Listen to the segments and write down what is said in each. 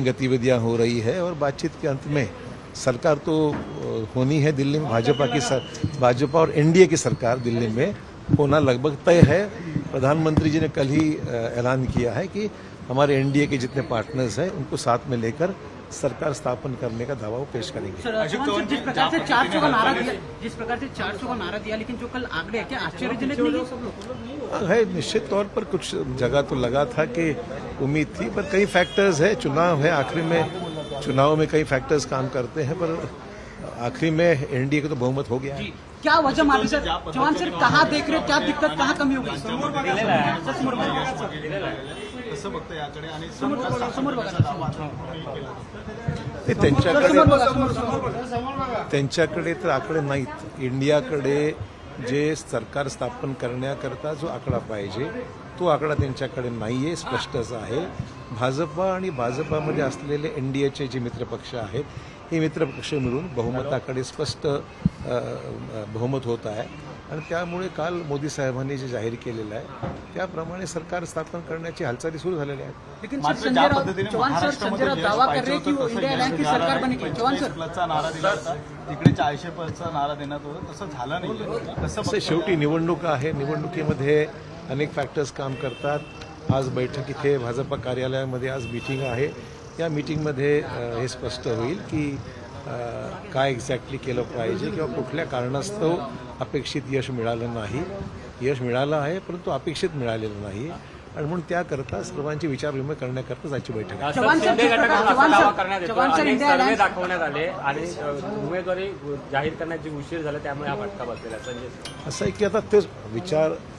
गतिविधियां हो रही है और बातचीत के अंत में सरकार तो होनी है दिल्ली में, भाजपा और एनडीए की सरकार दिल्ली में होना लगभग तय है। प्रधानमंत्री जी ने कल ही ऐलान किया है कि हमारे एनडीए के जितने पार्टनर्स हैं उनको साथ में लेकर सरकार स्थापन करने का दावा वो पेश करेंगे। जिस प्रकार से 400 का नारा दिया, लेकिन जो कल आंकड़े क्या आश्चर्यजनक नहीं है? निश्चित तौर पर कुछ जगह तो लगा था कि उम्मीद थी, पर कई फैक्टर्स है, चुनाव है, आखिरी में चुनाव में कई फैक्टर्स काम करते हैं, पर आखिरी में एनडीए को तो बहुमत हो गया है। क्या वजह मालूम सर? चौहान सर कहाँ देख रहे हो, क्या दिक्कत, कहाँ कमी होगी? त्यांच्याकडे तर आकडे नाहीत। इंडियाकडे जे सरकार स्थापन करण्याकरता जो आकडा पाहिजे तो आकडा त्यांच्याकडे नाहीये, स्पष्टच आहे। भाजपा आणि भाजपामध्ये असलेले एनडीएचे जे मित्रपक्ष आहेत हे मित्रपक्ष मिळून बहुमताकडे स्पष्ट बहुमत होत आहे आणि त्यामुळे काल मोदी साहेबांनी जे जाहीर केलेलं आहे त्याप्रमाणे सरकार स्थापन करण्याची हालचाली सुरू झालेल्या आहेत। लेकिन संजय राउत दावा कर रहे हैं कि वो इंडिया अलायंस की सरकार बनेगी। चौहान सर नारा दिला होता, तिकडे 40% नारा देण्यात होता, तसं झालं नाही। तसं शेवटी निवडणूक आहे, निवडणुकीमध्ये अनेक फॅक्टर्स काम करतात। आज बैठक इथे भाजपा कार्यालयामध्ये आज मीटिंग आहे, या मीटिंगमध्ये हे स्पष्ट होईल की काय एक्झॅक्टली केलं पाहिजे किंवा कुठल्या कारणास्तव अपेक्षित यश मिळालं नाही। यश मिळालं आहे परंतु अपेक्षित मिळालेलं नाही आणि म्हणून त्याकरता सर्वांची विचारविनिमय करण्याकरताच आजची बैठक आहे। सर्वे दाखवण्यात आले आणि उमेदवारी जाहीर करण्याची उशीर झाला, त्यामुळे हा फटका बसलेला। संजय असं आहे की आता ते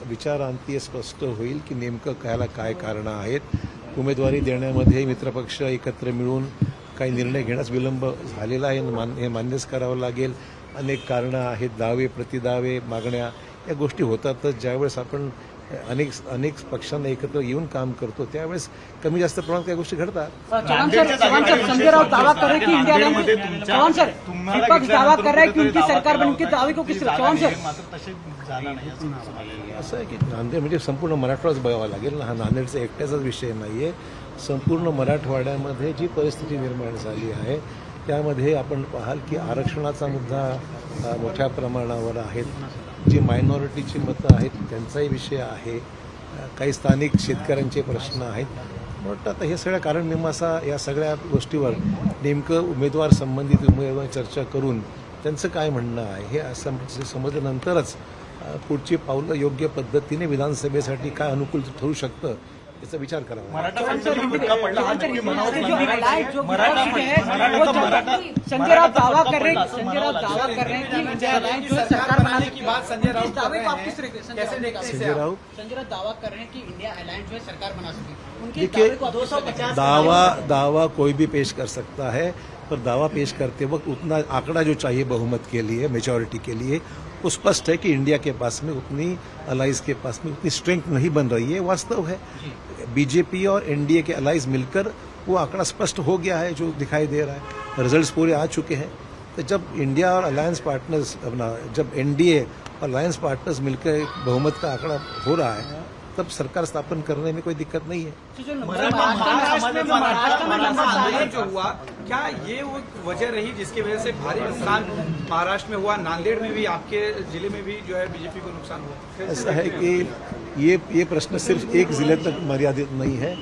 विचारांती स्पष्ट होईल की नेमकं कायला काय कारणं आहेत। उमेदवारी देण्यामध्ये मित्रपक्ष एकत्र मिळून काही निर्णय घेण्यास विलंब झालेला आहे, हे मान्यच करावं लागेल। अनेक कारणं आहेत, दावे प्रतिदावे मागण्या या गोष्टी होतातच। ज्यावेळेस आपण अनेक पक्षांना एकत्र येऊन काम करतो त्यावेळेस कमी जास्त प्रमाणात त्या गोष्टी घडतात। संजय राउत दावा कर रहे कि इंडिया अलायंस, चौहान सर विपक्ष दावा कर रहा है कि उनकी सरकार बनेगी, दावे को किस चौहान सर? असं आहे की नांदेड म्हणजे संपूर्ण मराठवाडाच बघावा लागेल ना, हा नांदेडचा एकट्याचाच विषय नाहीये। संपूर्ण मराठवाड्यामध्ये जी परिस्थिती निर्माण झाली आहे त्यामध्ये आपण पाहाल की आरक्षणाचा मुद्दा मोठ्या प्रमाणावर आहेत, जी मायनॉरिटीची मतं आहेत त्यांचाही विषय आहे, काही स्थानिक शेतकऱ्यांचे प्रश्न आहेत। वाटतं आता हे सगळं कारण मीमांसा या सगळ्या गोष्टीवर नेमकं उमेदवार संबंधित उमेदवार चर्चा करून त्यांचं काय म्हणणं आहे हे समजल्यानंतरच पुढची पावलं योग्य पद्धतीने विधानसभेसाठी काय अनुकूल ठरू शकतं याचा विचार करावा। संजय राउत दावा कर रहे हैं कि इंडिया अलायंस जो सरकार बनाने की बात, संजय राउत दावे को आप किस तरीके से कैसे देगा? संजय राउत दावा कर रहे हैं कि इंडिया अलायंस जो है सरकार बना सके, उनके दावे को 250 दावा कोई भी पेश कर सकता है, पर दावा पेश करते वक्त उतना आंकड़ा जो चाहिए बहुमत के लिए, मेजॉरिटी के लिए, वो स्पष्ट है कि इंडिया के पास में उतनी अलाइज के पास में उतनी स्ट्रेंथ नहीं बन रही है। वास्तव है बीजेपी और एनडीए के अलाइज मिलकर वो आंकड़ा स्पष्ट हो गया है जो दिखाई दे रहा है, रिजल्ट्स पूरे आ चुके हैं। तो जब इंडिया और अलायंस पार्टनर्स जब एनडीए और अलायंस पार्टनर्स मिलकर बहुमत का आंकड़ा हो रहा है तब सरकार स्थापन करने में कोई दिक्कत नहीं है। महाराष्ट्र में लंबा आंदोलन जो हुआ, क्या ये वो वजह रही जिसकी वजह से भारी नुकसान महाराष्ट्र में हुआ? नांदेड़ में भी, आपके जिले में भी जो है बीजेपी को नुकसान हुआ। ऐसा है कि ये प्रश्न सिर्फ एक जिले तक मर्यादित नहीं है,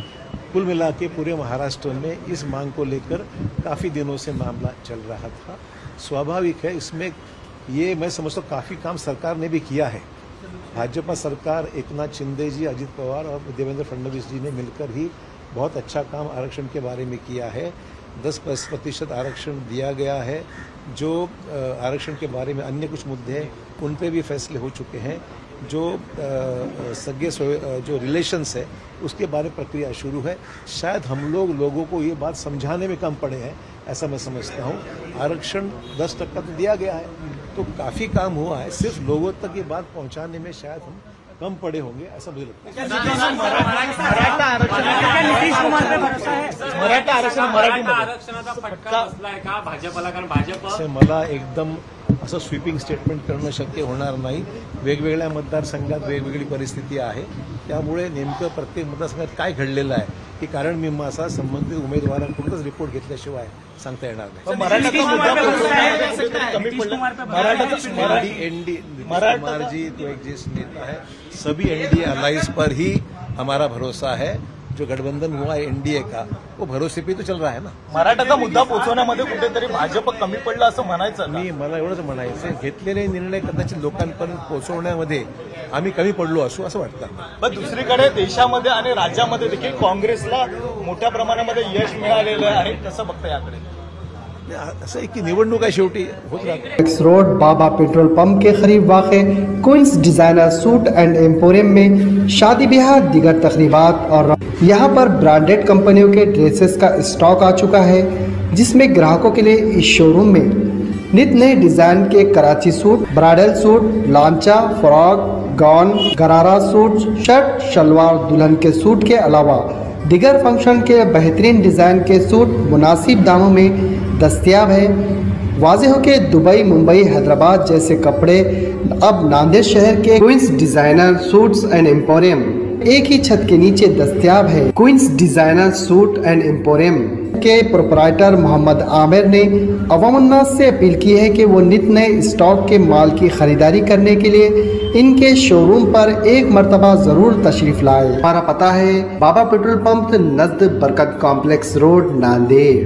कुल मिला के पूरे महाराष्ट्र में इस मांग को लेकर काफ़ी दिनों से मामला चल रहा था। स्वाभाविक है इसमें ये मैं समझता हूँ काफ़ी काम सरकार ने भी किया है। भाजपा सरकार, एकनाथ शिंदे जी, अजित पवार और देवेंद्र फडणवीस जी ने मिलकर ही बहुत अच्छा काम आरक्षण के बारे में किया है। 10% आरक्षण दिया गया है। जो आरक्षण के बारे में अन्य कुछ मुद्दे हैं उन पे भी फैसले हो चुके हैं। जो जो रिलेशंस है उसके बारे में प्रक्रिया शुरू है। शायद हम लोगों को ये बात समझाने में कम पड़े हैं, ऐसा मैं समझता हूँ। आरक्षण 10% तो दिया गया है तो काफ़ी काम हुआ है, सिर्फ लोगों तक ये बात पहुँचाने में शायद हम कम पड़े होंगे, ऐसा मुझे लगता है। मराठा आरक्षणाचा फटका बसलाय का भाजपला? कारण भाजप मला एकदम असं स्वीपिंग स्टेटमेंट करणं शक्य होणार नाही. वेगवेगळ्या मतदारसंघात वेगवेगळी परिस्थिती आहे. त्यामुळे नेमकं प्रत्येक मतदारसंघात काय घडलेलं आहे ही कारण मीमांसा संबंधित उमेदवारांकडूनच रिपोर्ट घेतल्याशिवाय सांगता येणार नाही. मराठाचा मुद्दा पोहोचवण्यामध्ये कुठेतरी कमी पडला. एनडी नीतीश कुमार जी तो एक ज्येष्ठ नेता है. सभी एनडीए अलायंस पर ही हमारा भरोसा है. जो गठबंधन हुआ है एनडीए का वो भरोसे पे तो चल रहा है ना. मराठाचा मुद्दा पोहोचवण्यामध्ये कुठेतरी भाजप कमी पडलं असं म्हणायचं का? मला एवढंच म्हणायचं घेतलेले निर्णय कदाचित लोकांपर्यंत पोहोचवण्यामध्ये आम्ही कमी पडलो असू असं वाटतं. पण दुसरीकडे देशामध्ये आणि राज्यामध्ये देखील काँग्रेसला मोठ्या प्रमाणामध्ये यश मिळालेलं आहे. कसं बघता याकडे? असं आहे की निवडणूक आहे शेवटी होत राहते. एक्स रोड बाबा पेट्रोल पंप के करीब वाक़े queen's designer suit and emporium में शादी ब्याह दीगर तकरीबात और यहाँ पर ब्रांडेड कंपनियों के ड्रेसेस का स्टॉक आ चुका है, जिसमें ग्राहकों के लिए इस शोरूम में नित नए डिजाइन के कराची सूट, ब्राइडल सूट, लांचा, फ्रॉक, गाउन, गरारा सूट, शर्ट, शलवार, दुल्हन के सूट के अलावा दिगर फंक्शन के बेहतरीन डिज़ाइन के सूट मुनासिब दामों में दस्तयाब है। वाज़ेह हो कि दुबई, मुंबई, हैदराबाद जैसे कपड़े अब नांदेड़ शहर के Queens designer suits and emporium एक ही छत के नीचे दस्तयाब है। Queens designer suit and emporium के प्रोपराइटर मोहम्मद आमिर ने अवामुन्नास से अपील की है कि वो नित नए स्टॉक के माल की खरीदारी करने के लिए इनके शोरूम पर एक मर्तबा ज़रूर तशरीफ़ लाए। हमारा पता है बाबा पेट्रोल पंप नज़द बरकत कॉम्प्लेक्स रोड, नांदेड़।